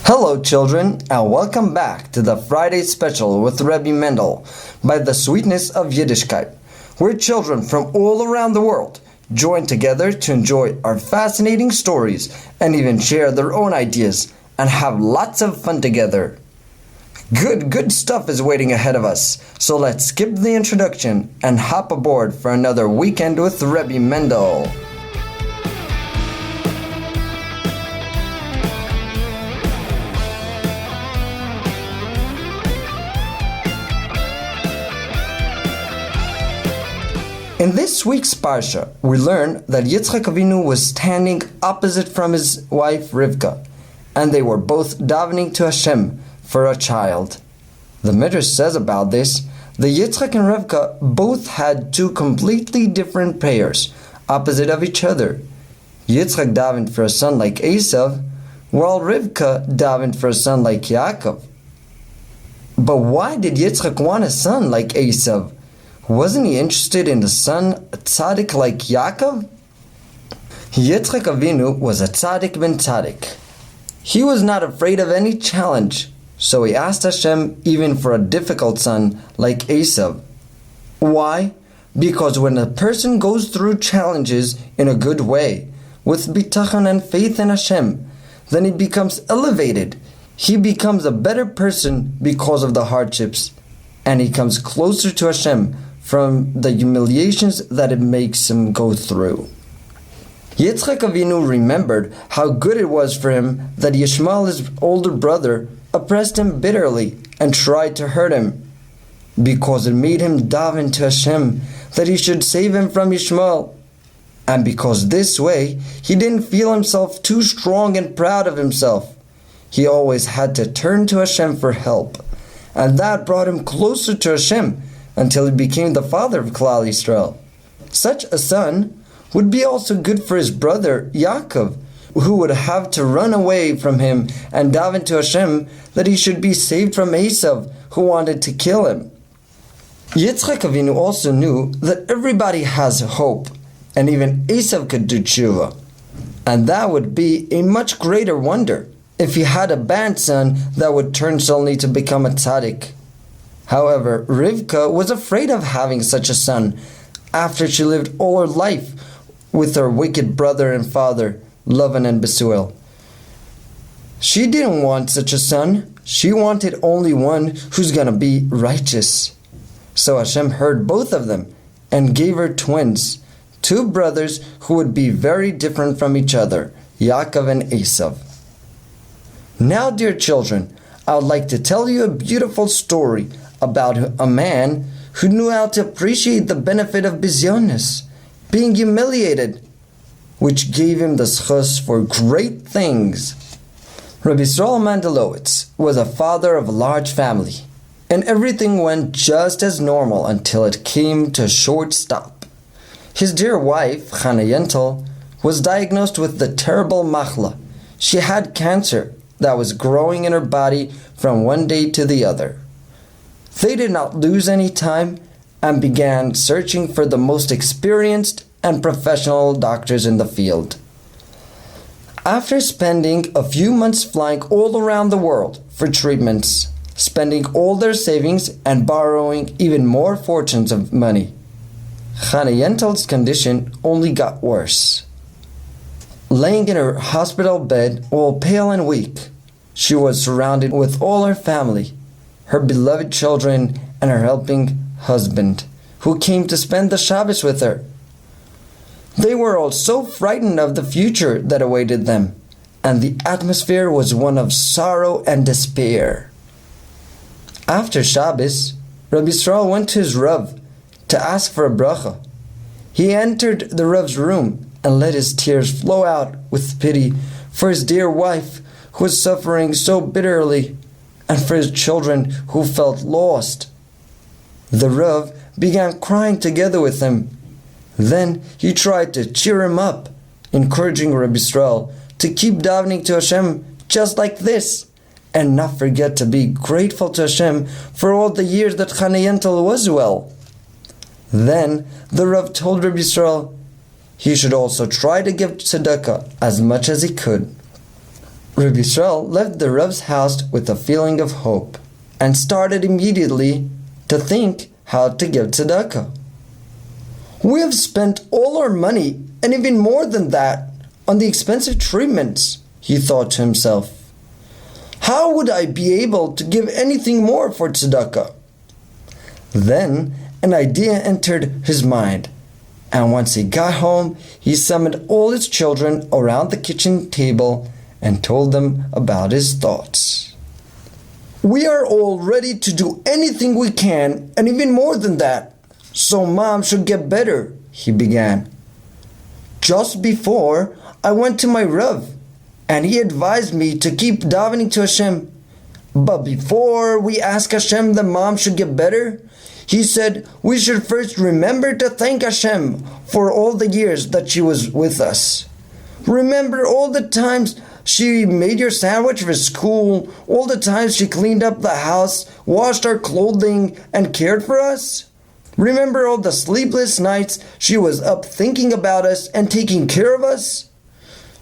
Hello children, and welcome back to the Friday Special with Rebbe Mendel by the Sweetness of Yiddishkeit, where children from all around the world join together to enjoy our fascinating stories and even share their own ideas and have lots of fun together. Good stuff is waiting ahead of us, so let's skip the introduction and hop aboard for another weekend with Rebbe Mendel. In this week's Parsha, we learn that Yitzchak Avinu was standing opposite from his wife Rivka, and they were both davening to Hashem for a child. The Midrash says about this that Yitzchak and Rivka both had two completely different prayers, opposite of each other. Yitzchak davened for a son like Esav, while Rivka davened for a son like Yaakov. But why did Yitzchak want a son like Esav? Wasn't he interested in a son, a tzaddik like Yaakov? Yitzchak Avinu was a tzaddik ben tzaddik. He was not afraid of any challenge, so he asked Hashem even for a difficult son like Esav. Why? Because when a person goes through challenges in a good way, with bitachon and faith in Hashem, then he becomes elevated. He becomes a better person because of the hardships, and he comes closer to Hashem from the humiliations that it makes him go through. Yitzchak Avinu remembered how good it was for him that Yishmael, his older brother, oppressed him bitterly and tried to hurt him, because it made him daven to Hashem that he should save him from Yishmael, and because this way he didn't feel himself too strong and proud of himself. He always had to turn to Hashem for help, and that brought him closer to Hashem until he became the father of Klal Yisrael. Such a son would be also good for his brother Yaakov, who would have to run away from him and daven to Hashem that he should be saved from Esav, who wanted to kill him. Yitzchak Avinu also knew that everybody has hope, and even Esav could do tshuva, and that would be a much greater wonder if he had a bad son that would turn suddenly to become a tzaddik. However, Rivka was afraid of having such a son after she lived all her life with her wicked brother and father, Lavan and Besuel. She didn't want such a son. She wanted only one who's going to be righteous. So Hashem heard both of them and gave her twins, two brothers who would be very different from each other, Yaakov and Esav. Now, dear children, I would like to tell you a beautiful story about a man who knew how to appreciate the benefit of bizyonis, being humiliated, which gave him the schus for great things. Rabbi Yisrael Mandelowitz was a father of a large family, and everything went just as normal until it came to a short stop. His dear wife, Chana Yentel, was diagnosed with the terrible machla. She had cancer that was growing in her body from one day to the other. They did not lose any time and began searching for the most experienced and professional doctors in the field. After spending a few months flying all around the world for treatments, spending all their savings and borrowing even more fortunes of money, Chana Yentel's condition only got worse. Laying in her hospital bed, all pale and weak, she was surrounded with all her family, her beloved children, and her helping husband, who came to spend the Shabbos with her. They were all so frightened of the future that awaited them, and the atmosphere was one of sorrow and despair. After Shabbos, Rabbi Yisrael went to his Rav to ask for a bracha. He entered the Rav's room and let his tears flow out with pity for his dear wife who was suffering so bitterly, and for his children who felt lost. The Rav began crying together with him. Then he tried to cheer him up, encouraging Rabbi Yisrael to keep davening to Hashem just like this, and not forget to be grateful to Hashem for all the years that Chana Yentel was well. Then the Rav told Rabbi Yisrael he should also try to give tzedakah as much as he could. Rabbi Yisrael left the Rav's house with a feeling of hope and started immediately to think how to give tzedakah. We have spent all our money, and even more than that, on the expensive treatments, he thought to himself. How would I be able to give anything more for tzedakah? Then an idea entered his mind, and once he got home, he summoned all his children around the kitchen table and told them about his thoughts. We are all ready to do anything we can, and even more than that, so Mom should get better, he began. Just before, I went to my Rav, and he advised me to keep davening to Hashem. But before we ask Hashem that Mom should get better, he said we should first remember to thank Hashem for all the years that she was with us. Remember all the times she made your sandwich for school, all the times she cleaned up the house, washed our clothing, and cared for us? Remember all the sleepless nights she was up thinking about us and taking care of us?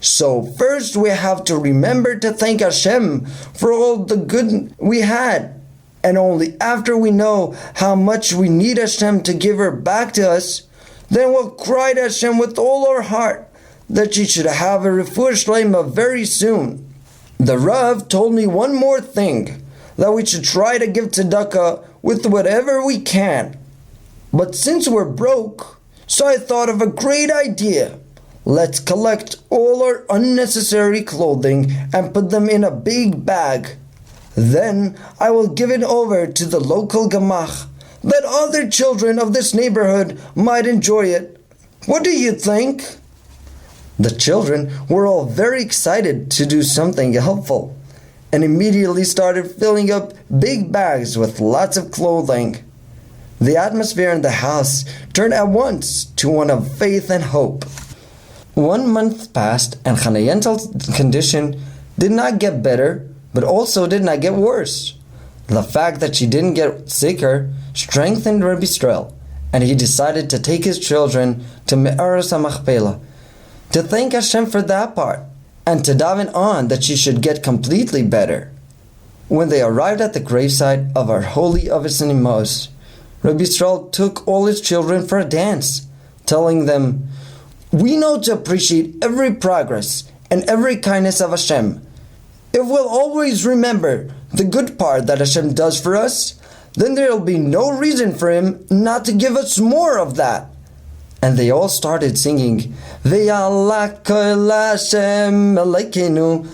So first we have to remember to thank Hashem for all the good we had. And only after we know how much we need Hashem to give her back to us, then we'll cry to Hashem with all our heart that she should have a refuah shleima very soon. The Rav told me one more thing, that we should try to give tzedakah with whatever we can. But since we're broke, so I thought of a great idea. Let's collect all our unnecessary clothing and put them in a big bag. Then I will give it over to the local gemach, that other children of this neighborhood might enjoy it. What do you think? The children were all very excited to do something helpful, and immediately started filling up big bags with lots of clothing. The atmosphere in the house turned at once to one of faith and hope. 1 month passed, and Chana Yentel's condition did not get better, but also did not get worse. The fact that she didn't get sicker strengthened Rabbi Yisrael, and he decided to take his children to Me'aras HaMachpelah to thank Hashem for that part, and to daven on that she should get completely better. When they arrived at the gravesite of our holy Avos and Imos, Rabbi Yisrael took all his children for a dance, telling them, "We know to appreciate every progress and every kindness of Hashem. If we'll always remember the good part that Hashem does for us, then there will be no reason for Him not to give us more of that." And they all started singing, Ve'ala kol Hashem Elokeinu.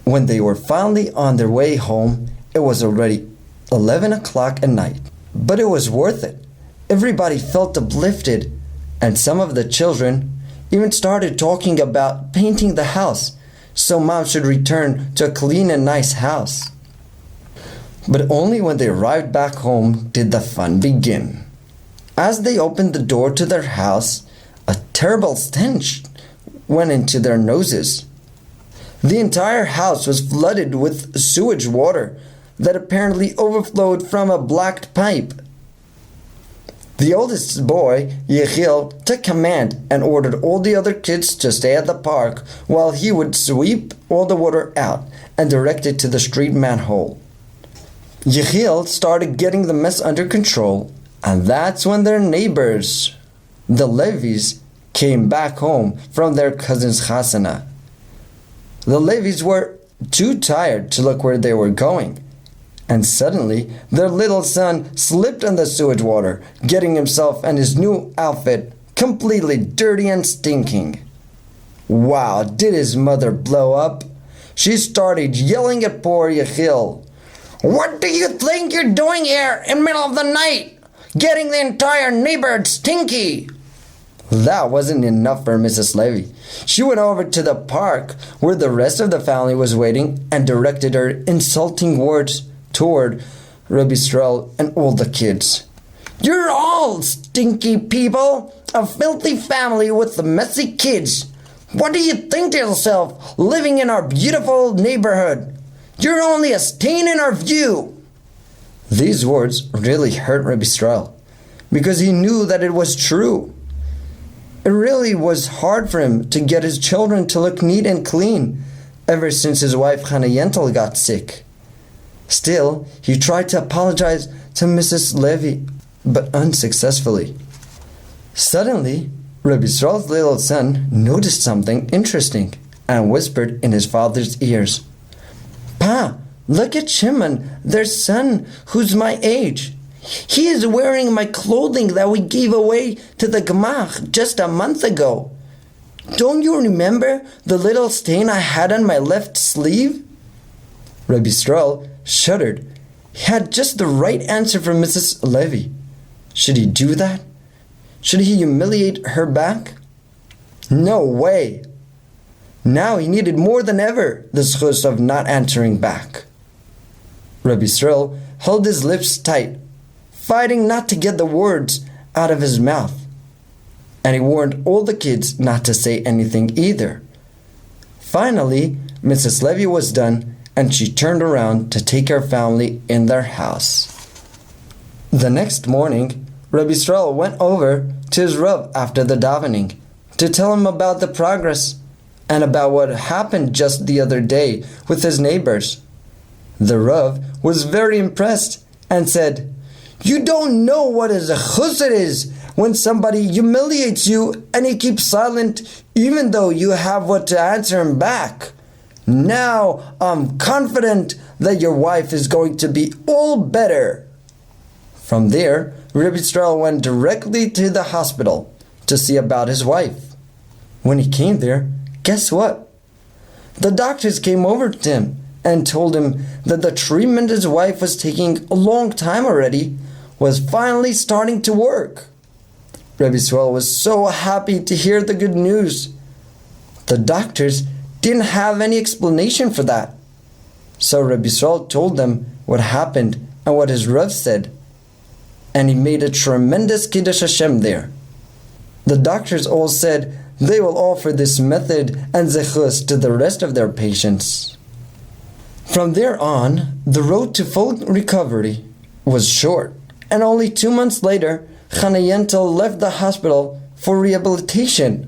When they were finally on their way home, it was already 11 o'clock at night. But it was worth it. Everybody felt uplifted, and some of the children even started talking about painting the house, so Mom should return to a clean and nice house. But only when they arrived back home did the fun begin. As they opened the door to their house, a terrible stench went into their noses. The entire house was flooded with sewage water that apparently overflowed from a blocked pipe. The oldest boy, Yechiel, took command and ordered all the other kids to stay at the park while he would sweep all the water out and direct it to the street manhole. Yechiel started getting the mess under control, and that's when their neighbors, the Levis, came back home from their cousin's chasana. The Levis were too tired to look where they were going, and suddenly their little son slipped in the sewage water, getting himself and his new outfit completely dirty and stinking. Wow, did his mother blow up? She started yelling at poor Yechiel. "What do you think you're doing here in the middle of the night? Getting the entire neighborhood stinky!" That wasn't enough for Mrs. Levy. She went over to the park where the rest of the family was waiting and directed her insulting words toward Rabbi Yisrael and all the kids. "You're all stinky people, a filthy family with messy kids. What do you think to yourself living in our beautiful neighborhood? You're only a stain in our view." These words really hurt Rabbi Yisrael because he knew that it was true. It really was hard for him to get his children to look neat and clean, ever since his wife Hannah Yentel got sick. Still, he tried to apologize to Mrs. Levy, but unsuccessfully. Suddenly, Rabbi Yisrael's little son noticed something interesting and whispered in his father's ears, "Pa, look at Shimon, their son, who's my age. He is wearing my clothing that we gave away to the Gemach just a month ago. Don't you remember the little stain I had on my left sleeve?" Rabbi Yisrael shuddered. He had just the right answer from Mrs. Levy. Should he do that? Should he humiliate her back? No way! Now he needed more than ever the zchus of not answering back. Rabbi Yisrael held his lips tight, fighting not to get the words out of his mouth. And he warned all the kids not to say anything either. Finally, Mrs. Levy was done, and she turned around to take her family in their house. The next morning, Rabbi Yisrael went over to his Rav after the davening to tell him about the progress and about what happened just the other day with his neighbors. The Rav was very impressed and said, "You don't know what a zechus it is when somebody humiliates you and he keeps silent even though you have what to answer him back. Now I'm confident that your wife is going to be all better." From there, Rabbi Yisrael went directly to the hospital to see about his wife. When he came there, guess what? The doctors came over to him and told him that the treatment his wife was taking a long time already was finally starting to work. Rabbi Yisrael was so happy to hear the good news. The doctors didn't have any explanation for that. So Rabbi Yisrael told them what happened and what his Rav said. And he made a tremendous Kiddush Hashem there. The doctors all said they will offer this method and zechus to the rest of their patients. From there on, the road to full recovery was short, and only 2 months later, Hannah Yentel left the hospital for rehabilitation,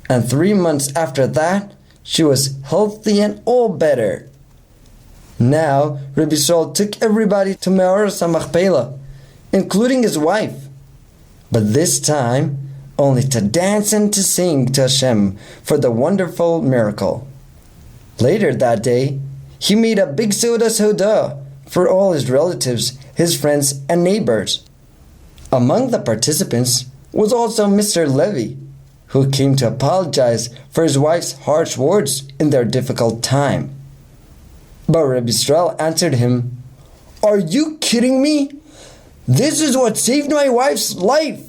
and 3 months after that, she was healthy and all better. Now, Rabbi Yisrael took everybody to Me'oros HaMachpelah, including his wife, but this time only to dance and to sing to Hashem for the wonderful miracle. Later that day, he made a big Seudas Hodah for all his relatives, his friends, and neighbors. Among the participants was also Mr. Levy, who came to apologize for his wife's harsh words in their difficult time. But Rabbi Yisrael answered him, "Are you kidding me? This is what saved my wife's life.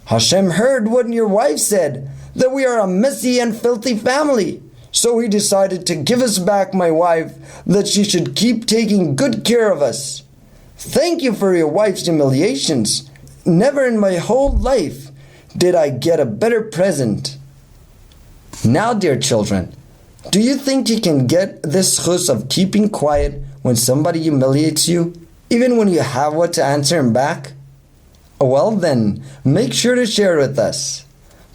Hashem heard what your wife said, that we are a messy and filthy family. So he decided to give us back my wife, that she should keep taking good care of us. Thank you for your wife's humiliations. Never in my whole life did I get a better present." Now, dear children, do you think you can get this chus of keeping quiet when somebody humiliates you, even when you have what to answer him back? Well then, make sure to share it with us.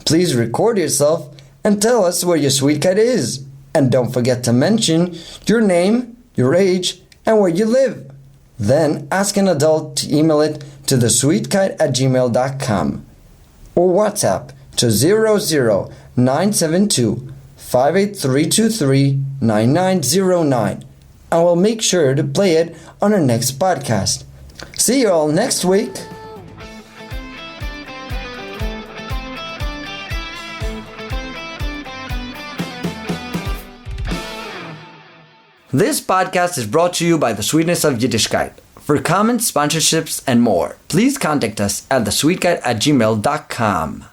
Please record yourself and tell us where your sweet kite is. And don't forget to mention your name, your age, and where you live. Then ask an adult to email it to thesweetkite@gmail.com or WhatsApp to 00972-58323-9909, and we'll make sure to play it on our next podcast. See you all next week. This podcast is brought to you by the Sweetness of Yiddishkeit. For comments, sponsorships, and more, please contact us at thesweetkite@gmail.com.